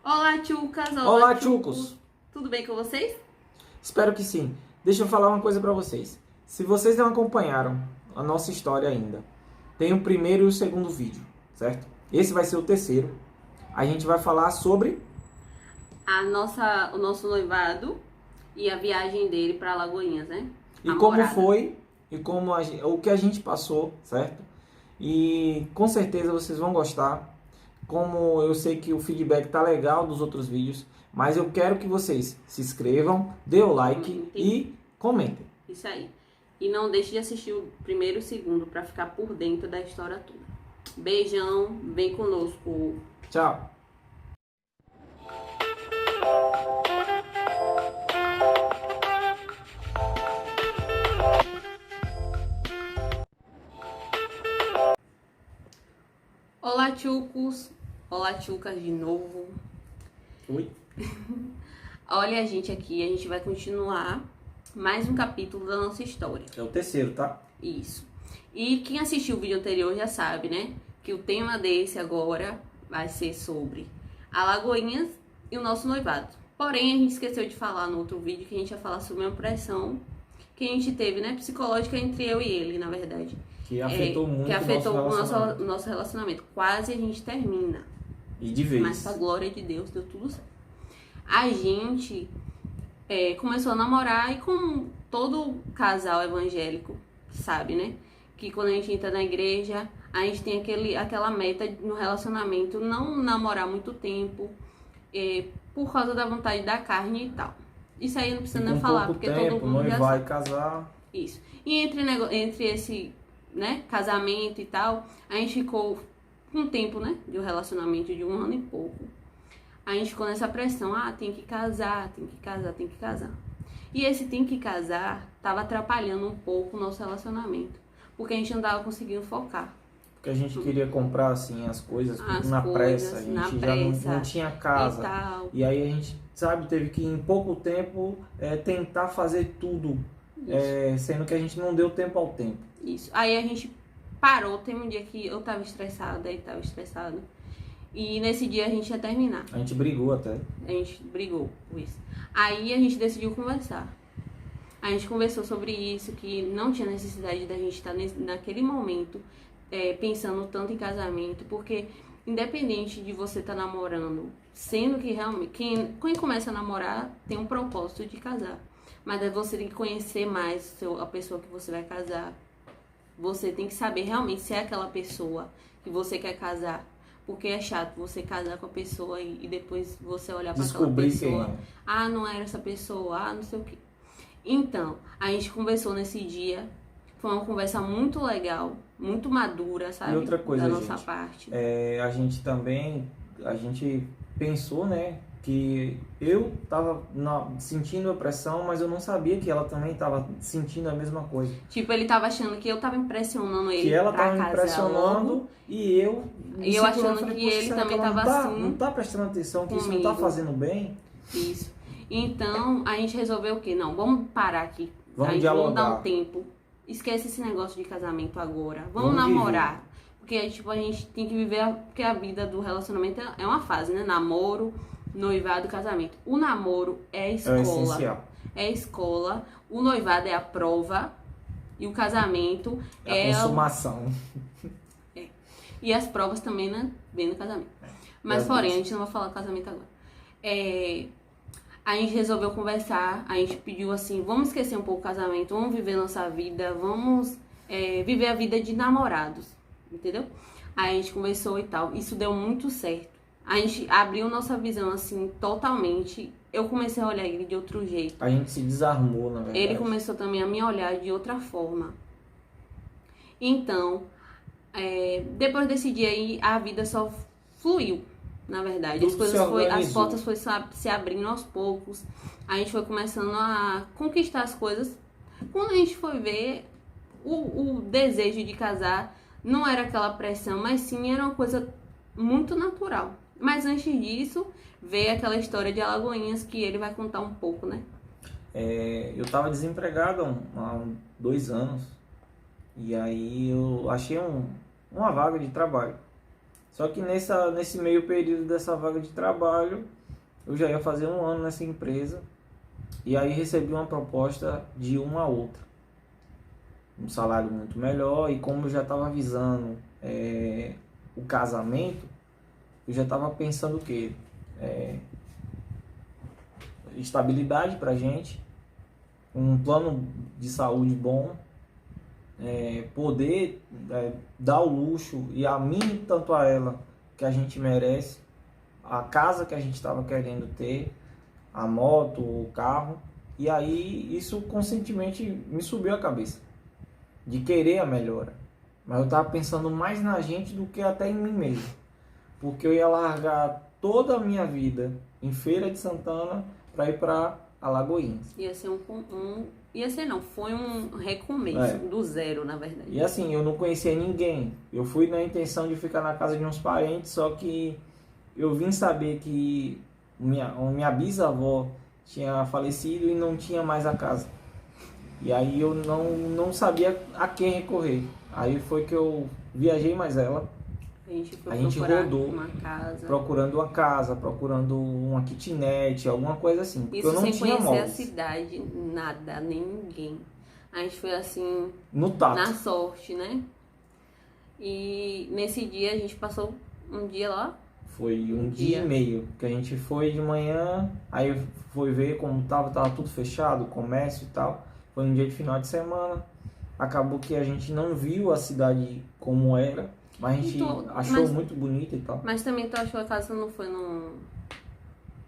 Olá, Tchucas! Olá, Tchucos! Tudo bem com vocês? Espero que sim. Deixa eu falar uma coisa pra vocês. Se vocês não acompanharam a nossa história ainda, tem o primeiro e o segundo vídeo, certo? Esse vai ser o terceiro. A gente vai falar sobre O nosso noivado e a viagem dele para Alagoinhas, né? e A como morada. foi e como o que a gente passou, certo? E com certeza vocês vão gostar. Como eu sei que o feedback tá legal dos outros vídeos, mas eu quero que vocês se inscrevam, dê o like e comentem. Isso aí. E não deixe de assistir o primeiro e o segundo para ficar por dentro da história toda. Beijão, vem conosco. Tchau! Olá, Tchucos! Olá, Tchucas de novo. Oi? Olha a gente aqui, a gente vai continuar mais um capítulo da nossa história. É o terceiro, tá? Isso. E quem assistiu o vídeo anterior já sabe, né? Que o tema desse agora vai ser sobre Alagoinhas e o nosso noivado. Porém, a gente esqueceu de falar no outro vídeo que a gente ia falar sobre uma pressão que a gente teve, né? Psicológica entre eu e ele, na verdade. Que afetou muito que afetou o o nosso relacionamento. Quase a gente termina. E de vez. Mas, pra glória de Deus, deu tudo certo. A gente começou a namorar e como todo casal evangélico sabe, né? Que quando a gente entra na igreja, a gente tem aquela meta no relacionamento, não namorar muito tempo, por causa da vontade da carne e tal. Isso aí não precisa nem falar, porque todo mundo já vai sabe. casar. Isso. E entre esse, né, casamento e tal, a gente ficou um tempo, né, de um relacionamento de 1 ano e pouco. A gente ficou nessa pressão, tem que casar, tem que casar, tem que casar. E esse tem que casar tava atrapalhando um pouco o nosso relacionamento, porque a gente não tava conseguindo focar. Porque a gente queria comprar assim as coisas na Coisas, pressa, a gente na já pressa não tinha casa. E tal. E aí a gente, sabe, teve que em pouco tempo tentar fazer tudo, sendo que a gente não deu tempo ao tempo. Isso. Aí a gente parou, tem um dia que eu tava estressada, ele tava estressado. E nesse dia a gente ia terminar. A gente brigou até. A gente brigou com isso. Aí a gente decidiu conversar. A gente conversou sobre isso, que não tinha necessidade da gente estar naquele momento pensando tanto em casamento, porque independente de você estar namorando, sendo que realmente quem começa a namorar tem um propósito de casar, mas aí você tem que conhecer mais a pessoa que você vai casar. Você tem que saber realmente se é aquela pessoa que você quer casar. Porque é chato você casar com a pessoa e depois você olhar para aquela pessoa. Quem é. Não era essa pessoa, não sei o quê. Então, a gente conversou nesse dia. Foi uma conversa muito legal, muito madura, sabe? E outra coisa, da nossa gente, parte. A gente pensou, né, que eu tava sentindo a pressão, mas eu não sabia que ela também tava sentindo a mesma coisa. Tipo, ele tava achando que eu tava impressionando ele Que ela pra tava me casar impressionando logo, e eu e eu achando que ele também tava assim. Não tá prestando atenção, que isso não comigo. tá fazendo bem. Isso. Então, a gente resolveu o quê? Não, vamos parar aqui. Vamos Vamos dar dialogar. um tempo. Esquece esse negócio de casamento agora. Vamos Vamos namorar. Porque, tipo, a gente tem que viver... Porque a vida do relacionamento é uma fase, né? Namoro, noivado, casamento. O namoro é a É o escola. essencial. É a escola. O noivado é a prova. E o casamento É a consumação. E as provas também, né? Vem no casamento. Mas, porém, a gente não vai falar do casamento agora. A gente resolveu conversar, a gente pediu assim, vamos esquecer um pouco o casamento, vamos viver nossa vida, vamos viver a vida de namorados, entendeu? Aí a gente conversou e tal, isso deu muito certo. A gente abriu nossa visão assim, totalmente. Eu comecei a olhar ele de outro jeito. A gente se desarmou, na verdade. Ele começou também a me olhar de outra forma. Então, depois desse dia aí, a vida só fluiu. Na verdade, Tudo as portas foram se abrindo aos poucos. A gente foi começando a conquistar as coisas. Quando a gente foi ver, o desejo de casar não era aquela pressão, mas sim era uma coisa muito natural. Mas antes disso, veio aquela história de Alagoinhas que ele vai contar um pouco, né? Eu tava desempregado há 2 anos. E aí eu achei uma vaga de trabalho. Só que nesse meio período dessa vaga de trabalho, eu já ia fazer 1 ano nessa empresa. E aí recebi uma proposta de uma outra. Um salário muito melhor. E como eu já estava visando o casamento, eu já estava pensando o quê? Estabilidade pra gente, um plano de saúde bom, poder dar o luxo, e a mim tanto a ela, que a gente merece, a casa que a gente estava querendo ter, a moto, o carro. E aí isso conscientemente me subiu a cabeça de querer a melhora, mas eu estava pensando mais na gente do que até em mim mesmo, porque eu ia largar toda a minha vida em Feira de Santana para ir para Alagoinhas. Ia ser ia ser não, foi um recomeço, do zero, na verdade. E assim, eu não conhecia ninguém. Eu fui na intenção de ficar na casa de uns parentes, só que eu vim saber que minha bisavó tinha falecido e não tinha mais a casa. E aí eu não sabia a quem recorrer. Aí foi que eu viajei mais ela. A gente rodou uma casa. Procurando uma casa, procurando uma kitnet, alguma coisa assim. Porque isso eu não sem tinha conhecer móveis. a cidade, nada, nem ninguém. A gente foi assim, no tato, na sorte, né? E nesse dia a gente passou um dia lá. Foi um dia e meio, que a gente foi de manhã, aí foi ver como tava tudo fechado, comércio e tal. Foi um dia de final de semana. Acabou que a gente não viu a cidade como era. Mas a gente achou muito bonita e tal. Mas também tu achou a casa não foi no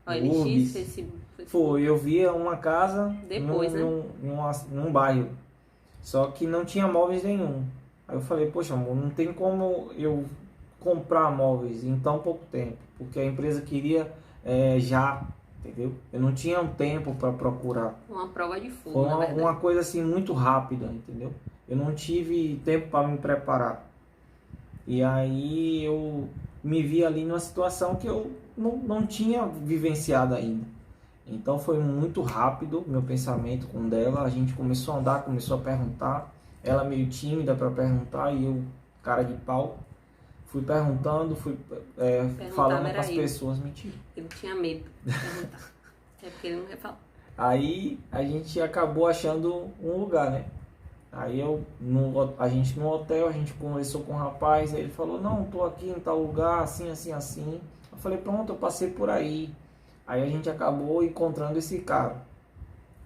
OLX? Foi, eu via uma casa depois, num bairro. Só que não tinha móveis nenhum. Aí eu falei, poxa amor, não tem como eu comprar móveis em tão pouco tempo. Porque a empresa queria já, entendeu? Eu não tinha um tempo para procurar. Uma prova de fogo, foi uma coisa assim muito rápida, entendeu? Eu não tive tempo para me preparar. E aí eu me vi ali numa situação que eu não tinha vivenciado ainda. Então foi muito rápido meu pensamento com dela. A gente começou a andar, começou a perguntar. Ela meio tímida para perguntar e eu, cara de pau, fui perguntando, falando com as pessoas. Mentira. Ele tinha medo de perguntar. É porque ele não quer falar. Aí a gente acabou achando um lugar, né? Aí a gente no hotel, a gente conversou com o rapaz, aí ele falou, não, tô aqui em tal lugar, assim, assim, assim. Eu falei, pronto, eu passei por aí. Aí a gente acabou encontrando esse cara.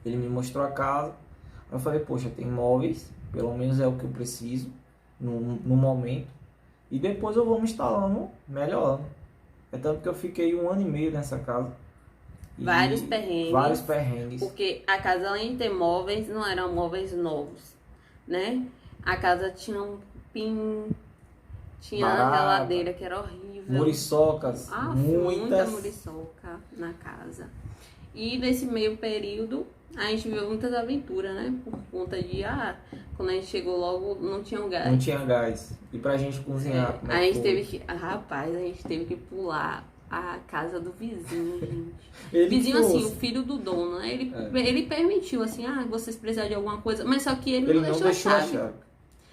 Ele me mostrou a casa. Aí eu falei, poxa, tem móveis, pelo menos é o que eu preciso no momento. E depois eu vou me instalando, melhorando. É tanto que eu fiquei 1 ano e meio nessa casa. Vários perrengues. Vários perrengues. Porque a casa, além de ter móveis, não eram móveis novos, né? A casa tinha um cupim, tinha a geladeira que era horrível. Muriçocas, muita muriçoca na casa. E nesse meio período, a gente viu muitas aventuras, né? Por conta de, quando a gente chegou logo, não tinha gás. Não tinha gás. E pra gente cozinhar, a gente teve que, rapaz, a gente teve que pular a casa do vizinho, gente. Vizinho, assim, o filho do dono, né? Ele permitiu, assim, vocês precisarem de alguma coisa, mas só que ele não deixou a chave.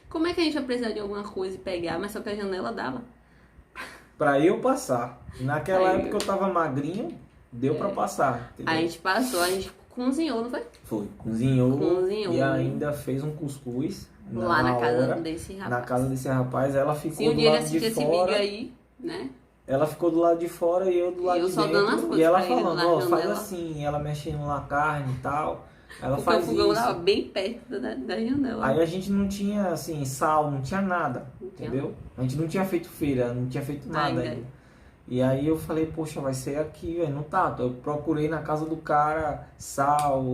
Como é que a gente vai precisar de alguma coisa e pegar? Mas só que a janela dava. Pra eu passar. Naquela época eu tava magrinho, deu pra passar. Entendeu? A gente passou, a gente cozinhou, não foi? Foi, cozinhou. E ainda fez um cuscuz. Lá na casa desse rapaz. Na casa desse rapaz, ela ficou do lado de fora. Se um dia ele assistir esse vídeo aí, né? Ela ficou do lado de fora e eu do lado de dentro. Dando as coisas e ela falando, faz assim, ela mexendo na carne e tal. Ela porque faz o fogão isso. tava bem perto da janela. Aí a gente não tinha, assim, sal, não tinha nada, entendeu? A gente não tinha feito feira, não tinha feito nada ainda. E aí eu falei, poxa, vai ser aqui, velho, no tato. Eu procurei na casa do cara sal,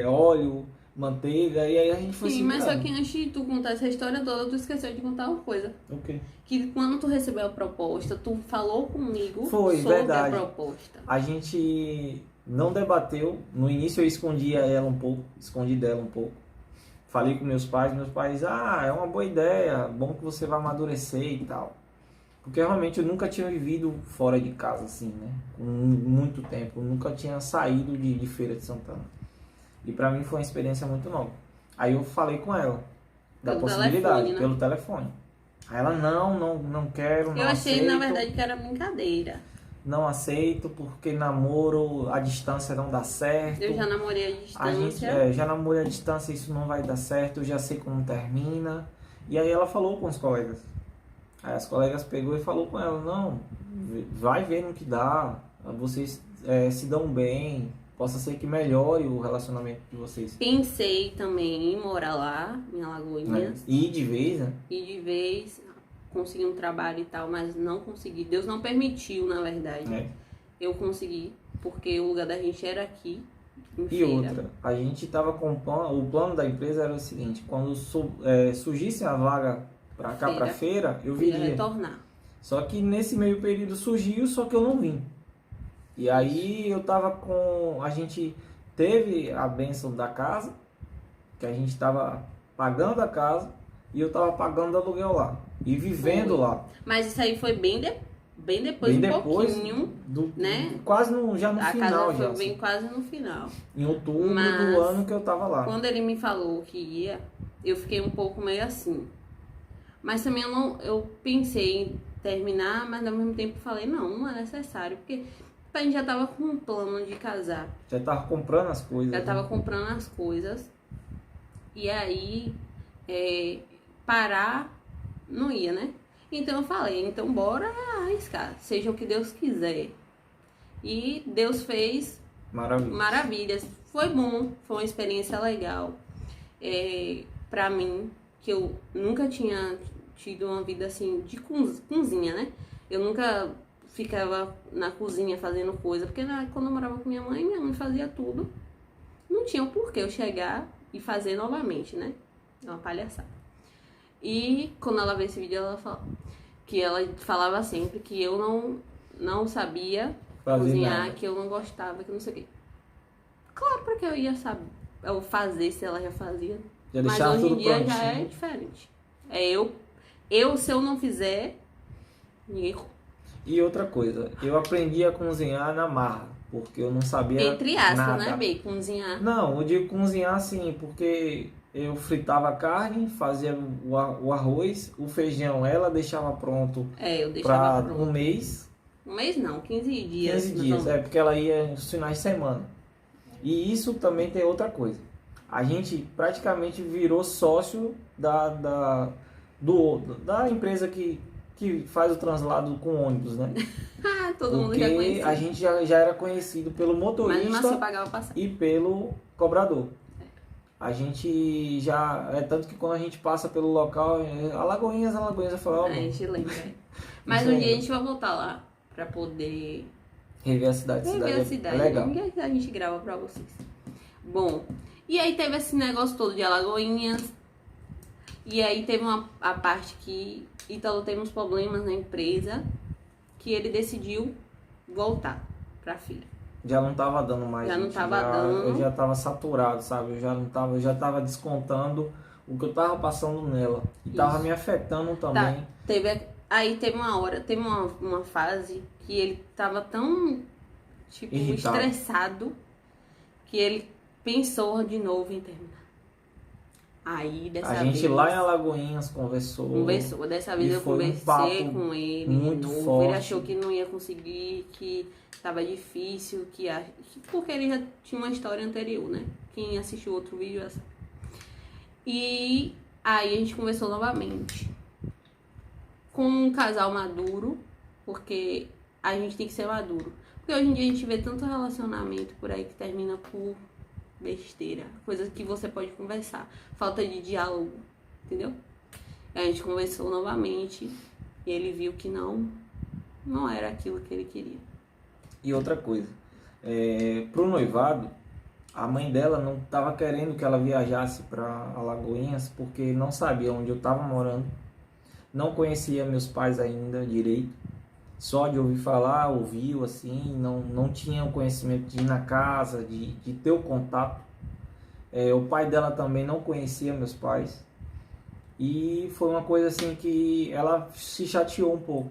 óleo, manteiga, e aí a gente foi Sim, mas só que antes de tu contar essa história toda, tu esqueceu de contar uma coisa. O quê? Que quando tu recebeu a proposta, tu falou comigo sobre a proposta. A gente não debateu. No início eu escondi dela um pouco. Falei com meus pais, é uma boa ideia, bom que você vai amadurecer e tal. Porque realmente eu nunca tinha vivido fora de casa assim, né? Com muito tempo, eu nunca tinha saído de Feira de Santana. E pra mim foi uma experiência muito nova. Aí eu falei com ela da possibilidade, pelo telefone. Aí ela, não quero, não Eu achei, aceito. na verdade, que era brincadeira. Não aceito porque namoro à distância não dá certo. Eu já namorei à A gente distância. já namorei à distância, isso não vai dar certo, eu já sei como termina. E aí ela falou com os colegas. Aí as colegas pegou e falou com ela, não, vai ver no que dá, vocês se dão bem, possa ser que melhore o relacionamento de vocês. Pensei também em morar lá, em Né? Alagoinhas. E de vez, né? E de vez consegui um trabalho e tal, mas não consegui. Deus não permitiu, na verdade. É. Eu consegui, porque o lugar da gente era aqui, em E Feira. outra, a gente estava com o plano da empresa era o seguinte, quando surgisse a vaga para cá, para feira, eu Ia viria. retornar. Só que nesse meio período surgiu, só que eu não vim. E aí eu tava com... A gente teve a bênção da casa, que a gente estava pagando a casa, e eu tava pagando aluguel lá. E vivendo lá. Mas isso aí foi bem depois, Bem um depois pouquinho, né? Quase já no A final. casa foi Já, bem assim. quase no final. Em outubro Mas do ano que eu tava lá. Quando ele me falou que ia, eu fiquei um pouco meio assim. Mas também eu pensei em terminar, mas ao mesmo tempo falei, não é necessário, porque a gente já tava com um plano de casar. Já tava comprando as coisas. Já tava né? comprando as coisas. E aí, parar não ia, né? Então eu falei, então bora arriscar, seja o que Deus quiser. E Deus fez Maravilha. maravilhas. Foi bom, foi uma experiência legal. Pra mim, que eu nunca tinha tido uma vida assim de cozinha, né? Eu nunca ficava na cozinha fazendo coisa, porque quando eu morava com minha mãe fazia tudo. Não tinha o porquê eu chegar e fazer novamente, né? É uma palhaçada. E quando ela vê esse vídeo, ela falava sempre que eu não sabia Fazer cozinhar, nada. que eu não gostava, que não sei o quê. Claro, porque eu ia saber, eu fazer se ela já fazia. Já Mas deixava hoje em tudo dia prontinho. já é diferente. Se eu não fizer, ninguém come. E outra coisa, eu aprendi a cozinhar na marra, porque eu não sabia Entre aspas, nada. né, Bê? Cozinhar. Não, eu digo cozinhar assim, porque eu fritava a carne, fazia o arroz, o feijão, ela deixava pronto Eu deixava para pronto. um mês, Um mês não, 15 dias. 15 dias, porque ela ia nos finais de semana. E isso também tem outra coisa. A gente praticamente virou sócio da empresa que faz o translado com ônibus, né? Todo mundo já Porque conhecia. a gente já era conhecido pelo Mas mesmo assim motorista pagava passagem. e pelo cobrador. A gente já... tanto que quando a gente passa pelo local, Alagoinhas, eu falo, ó, A gente lembra. Mas um dia a gente vai voltar lá pra poder rever a cidade. rever a cidade. É legal. Um dia a gente grava pra vocês. Bom, e aí teve esse negócio todo de Alagoinhas. E aí teve a parte que Ítalo teve uns problemas na empresa, que ele decidiu voltar pra Feira. Já não tava dando mais. Já não gente. tava dando. Eu já tava saturado, sabe? Eu já tava descontando o que eu tava passando nela. E tava Isso. me afetando também. Aí teve uma fase que ele tava tão, tipo, Irritado. estressado, que ele pensou de novo em terminar. Aí, dessa A vez... gente lá em Alagoinhas conversou. Dessa vez E eu foi um conversei papo com ele muito de novo. forte. Ele achou que não ia conseguir, que tava difícil, porque ele já tinha uma história anterior, né? Quem assistiu outro vídeo já sabe. E aí a gente conversou novamente com um casal maduro, porque a gente tem que ser maduro. Porque hoje em dia a gente vê tanto relacionamento por aí que termina por besteira, coisas que você pode conversar, falta de diálogo, entendeu? A gente conversou novamente e ele viu que não era aquilo que ele queria. E outra coisa, pro noivado, a mãe dela não estava querendo que ela viajasse para Alagoinhas porque não sabia onde eu estava morando, não conhecia meus pais ainda direito, só de ouvir falar, ouviu assim, não tinha o conhecimento de ir na casa, de ter o contato. O pai dela também não conhecia meus pais e foi uma coisa assim que ela se chateou um pouco,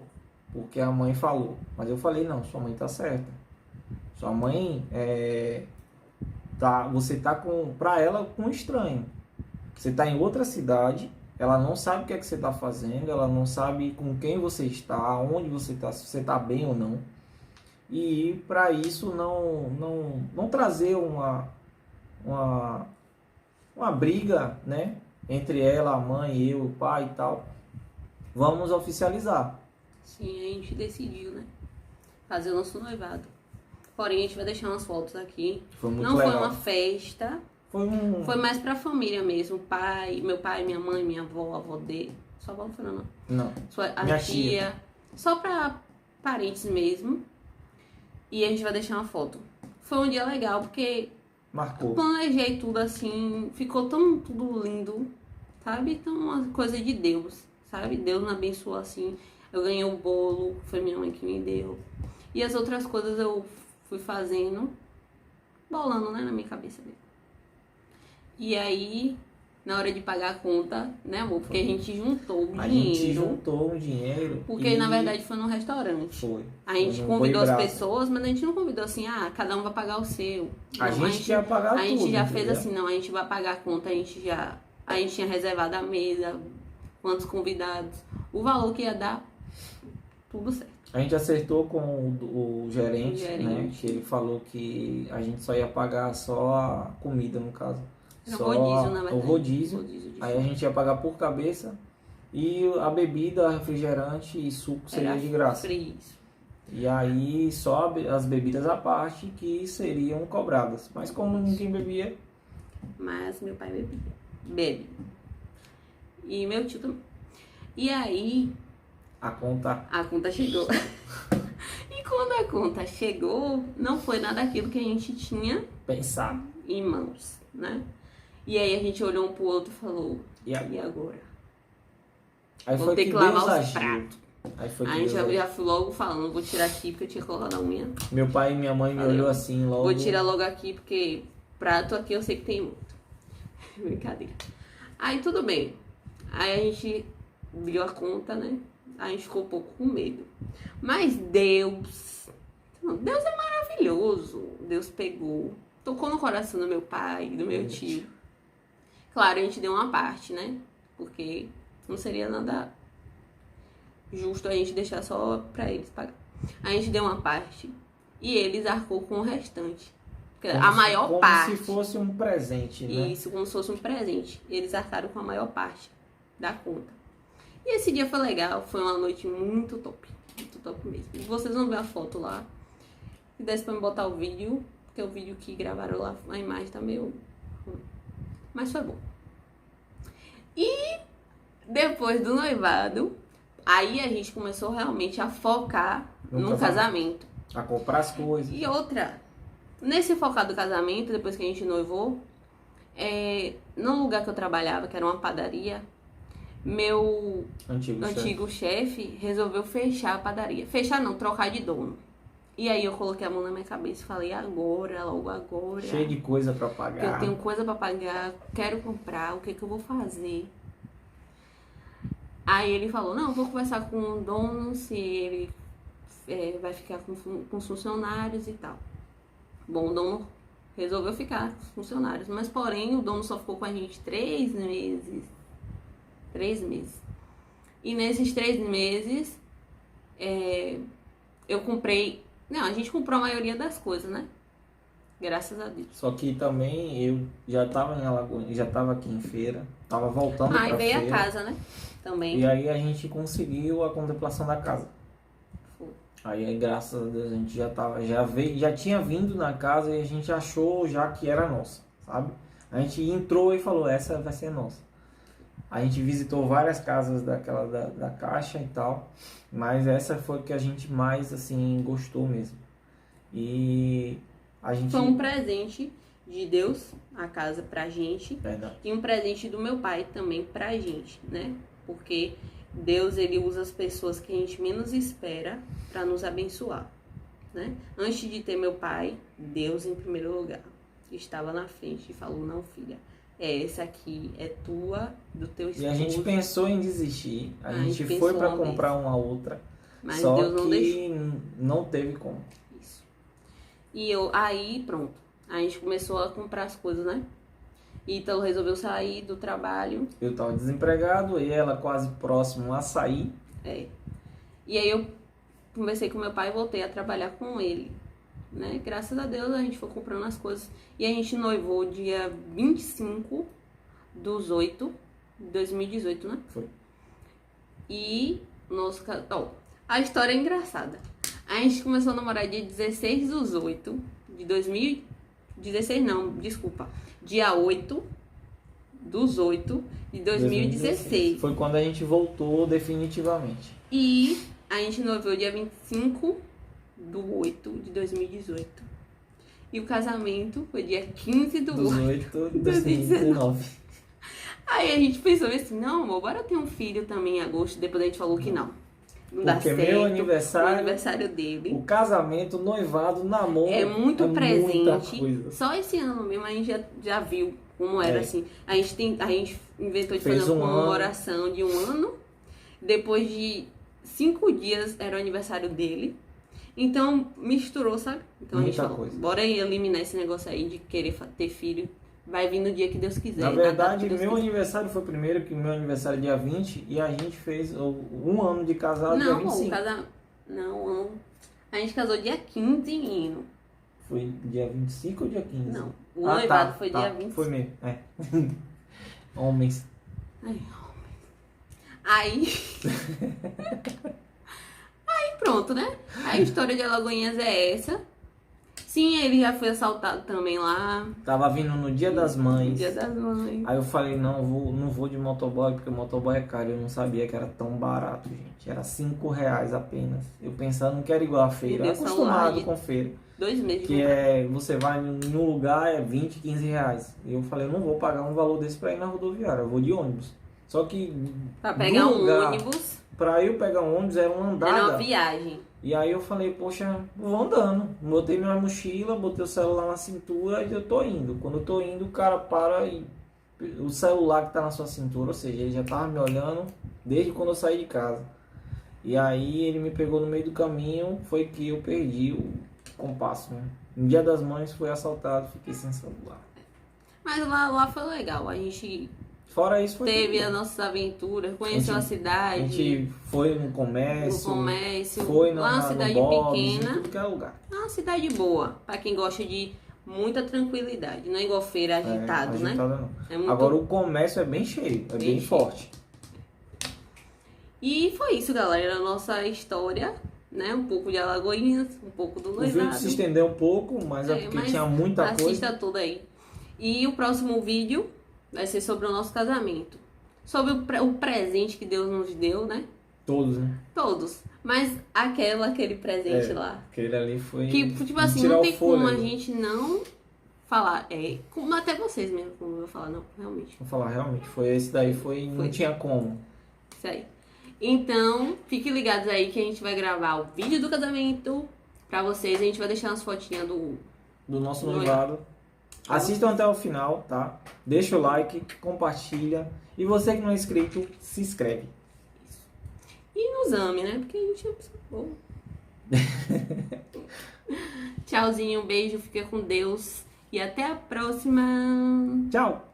porque a mãe falou, mas eu falei, não, sua mãe tá certa, sua mãe você tá pra ela com um estranho, você tá em outra cidade, ela não sabe o que é que você está fazendo, ela não sabe com quem você está, onde você está, se você está bem ou não. E para isso não trazer uma briga, né, entre ela, a mãe, eu, o pai e tal. Vamos oficializar. Sim, a gente decidiu, né? Fazer o nosso noivado. Porém, a gente vai deixar umas fotos aqui. Foi muito Não legal. foi uma festa. Foi mais pra família mesmo. Meu pai, minha mãe, minha avó, a avó dele. Sua avó não foi não? Não. A Minha tia. tia. Só pra parentes mesmo. E a gente vai deixar uma foto. Foi um dia legal, porque Marcou. eu planejei tudo assim. Ficou tão tudo lindo, sabe? Então, uma coisa de Deus, sabe? Deus me abençoou assim. Eu ganhei o bolo, foi minha mãe que me deu. E as outras coisas eu fui fazendo, bolando, né, na minha cabeça mesmo. E aí, na hora de pagar a conta, né, amor? Porque a gente juntou o dinheiro. A gente juntou um dinheiro. Porque, na verdade, foi num restaurante. Foi. A gente Foi convidou as bravo. pessoas, mas a gente não convidou assim, cada um vai pagar o seu. A Não, gente ia pagar A gente tudo, já entendeu? fez assim, não, a gente vai pagar a conta, a gente tinha reservado a mesa, quantos convidados, o valor que ia dar, tudo certo. A gente acertou com o gerente, O gerente. né? Que ele falou que a gente só ia pagar só a comida, no caso. Era um Só rodízio, na verdade. o rodízio. de Aí a gente ia pagar por cabeça e a bebida, refrigerante e suco seria Era de graça. free. E aí só as bebidas à parte que seriam cobradas. Mas como ninguém bebia, Mas meu pai bebe. E meu tio também. E aí, a conta a conta chegou. E quando a conta chegou, não foi nada aquilo que a gente tinha pensar. em mãos, né? E aí a gente olhou um pro outro e falou, E e agora? Aí Vou foi ter que que lavar Deus os agiu. pratos. Aí foi que Aí Deus agiu. já fui logo falando, vou tirar aqui porque eu tinha colocado a unha. Meu pai e minha mãe me Valeu. olhou assim logo. Vou tirar logo aqui porque prato aqui eu sei que tem muito. Brincadeira. Aí tudo bem. Aí a gente viu a conta, né? A gente ficou um pouco com medo. Mas Deus é maravilhoso. Deus pegou, tocou no coração do meu pai, do meu tio. Claro, a gente deu uma parte, né? Porque não seria nada justo a gente deixar só pra eles pagar. A gente deu uma parte e eles arcou com o restante. A maior parte. Como se fosse um presente, né? Isso, como se fosse um presente. Eles arcaram com a maior parte da conta. E esse dia foi legal, foi uma noite muito top mesmo. E vocês vão ver a foto lá. Se desse pra me botar o vídeo, porque o vídeo que gravaram lá, a imagem tá meio ruim. Mas foi bom. E depois do noivado, aí a gente começou realmente a focar no casamento. A comprar as coisas. E outra, nesse focar do casamento, depois que a gente noivou, no lugar que eu trabalhava, que era uma padaria, meu antigo chefe resolveu fechar a padaria. Fechar não, trocar de dono. E aí eu coloquei a mão na minha cabeça e falei, agora, logo agora. Cheio de coisa pra Que pagar. eu tenho coisa pra pagar, quero comprar, o que eu vou fazer? Aí ele falou, não, vou conversar com o dono, se ele vai ficar com os funcionários e tal. Bom, o dono resolveu ficar com os funcionários, mas porém o dono só ficou com a gente 3 meses. 3 meses. E nesses 3 meses, eu comprei... Não, a gente comprou a maioria das coisas, né? Graças a Deus. Só que também eu já tava em Alagoas, já tava aqui em feira, tava voltando pra Aí veio feira. a casa, né? Também. E aí a gente conseguiu a contemplação da casa. Foi. Aí graças a Deus a gente já tinha vindo na casa e a gente achou já que era nossa, sabe? A gente entrou e falou, essa vai ser nossa. A gente visitou várias casas daquela da Caixa e tal, mas essa foi que a gente mais assim gostou mesmo. E a gente Foi um presente de Deus, a casa pra gente. Verdade. E um presente do meu pai também pra gente, né? Porque Deus, ele usa as pessoas que a gente menos espera pra nos abençoar, né? Antes de ter meu pai, Deus em primeiro lugar estava na frente e falou, não, filha, essa aqui é tua, do teu esposo. E a gente pensou em desistir, a gente pensou foi para uma vez. comprar uma outra, Mas só Deus não que deixou. não teve como. Isso. E aí, pronto. A gente começou a comprar as coisas, né? Ítalo resolveu sair do trabalho. Eu tava desempregado e ela quase próximo a sair. E aí eu conversei com meu pai e voltei a trabalhar com ele, né? Graças a Deus a gente foi comprando as coisas. E a gente noivou dia 25/8 de 2018, né? Foi. E nosso a história é engraçada. A gente começou a namorar dia 16/8 de 2016, não, desculpa. Dia 8/8 de 2016. Foi quando a gente voltou definitivamente. E a gente noivou dia 25/8 de 2018. E o casamento foi dia 15/8 de 2019. Aí a gente pensou assim, não, amor, bora ter um filho também em agosto. Depois a gente falou que não. Não dá certo. Meu aniversário, o aniversário dele. O casamento, noivado, namoro. É muito presente. Muita coisa. Só esse ano mesmo a gente já viu como era assim. A gente inventou de fazer uma comemoração de 1 ano. Depois de 5 dias era o aniversário dele. Então misturou, sabe? Então muita a gente falou, coisa. Bora eliminar esse negócio aí de querer ter filho. Vai vir no dia que Deus quiser. Na verdade, meu aniversário foi primeiro, que o meu aniversário é dia 20 e a gente fez 1 ano de casado dia 25. Não, a gente casou dia 15 em Hino. Foi dia 25 ou dia 15? Não, o noivado foi dia 25. Foi mesmo, Homens. Ai, homens. Aí pronto, né? A história de Alagoinhas é essa. Sim, ele já foi assaltado também lá. Tava vindo no Dia das Mães. Dia das Mães. Aí eu falei, não vou de motoboy, porque motoboy é caro. Eu não sabia que era tão barato, gente. Era R$5 apenas. Eu pensando que era igual a feira. Acostumado com feira. 2 meses. Que você vai em um lugar, é 20, R$15. E eu falei, eu não vou pagar um valor desse pra ir na rodoviária. Eu vou de ônibus. Só que... Pra pegar um ônibus... Pra eu pegar um ônibus era uma andada. Era uma viagem. E aí eu falei, poxa, vou andando. Botei minha mochila, botei o celular na cintura e eu tô indo. Quando eu tô indo, o cara para e o celular que tá na sua cintura, ou seja, ele já tava me olhando desde quando eu saí de casa. E aí ele me pegou no meio do caminho, foi que eu perdi o compasso, né? No Dia das Mães fui assaltado, fiquei sem celular. Mas lá foi legal, a gente... Fora isso, teve as nossas aventuras, conheceu a cidade. A gente foi no comércio. Foi lá uma cidade pequena. Tudo que é lugar. É uma cidade boa, pra quem gosta de muita tranquilidade. Não é igual feira agitado, né? Não. É muito... Agora o comércio é bem cheio, é bem forte. E foi isso, galera. A nossa história, né? Um pouco de Alagoinhas, um pouco do noivado. O vídeo se estendeu um pouco, mas é porque tinha muita coisa. Assista tudo aí. E o próximo vídeo vai ser sobre o nosso casamento. Sobre o presente que Deus nos deu, né? Todos, né? Todos. Mas aquele presente lá. Aquele ali foi... Que, tipo assim, não tem como a gente não falar. Como até vocês mesmo, como eu vou falar, não, realmente. Vou falar, realmente. Foi esse daí, não tinha como. Isso aí. Então, fiquem ligados aí que a gente vai gravar o vídeo do casamento pra vocês. A gente vai deixar umas fotinhas do nosso noivado. Assistam até o final, tá? Deixa o like, compartilha. E você que não é inscrito, se inscreve. Isso. E nos ame, né? Porque a gente é pessoa boa. Tchauzinho, beijo, fica com Deus. E até a próxima. Tchau!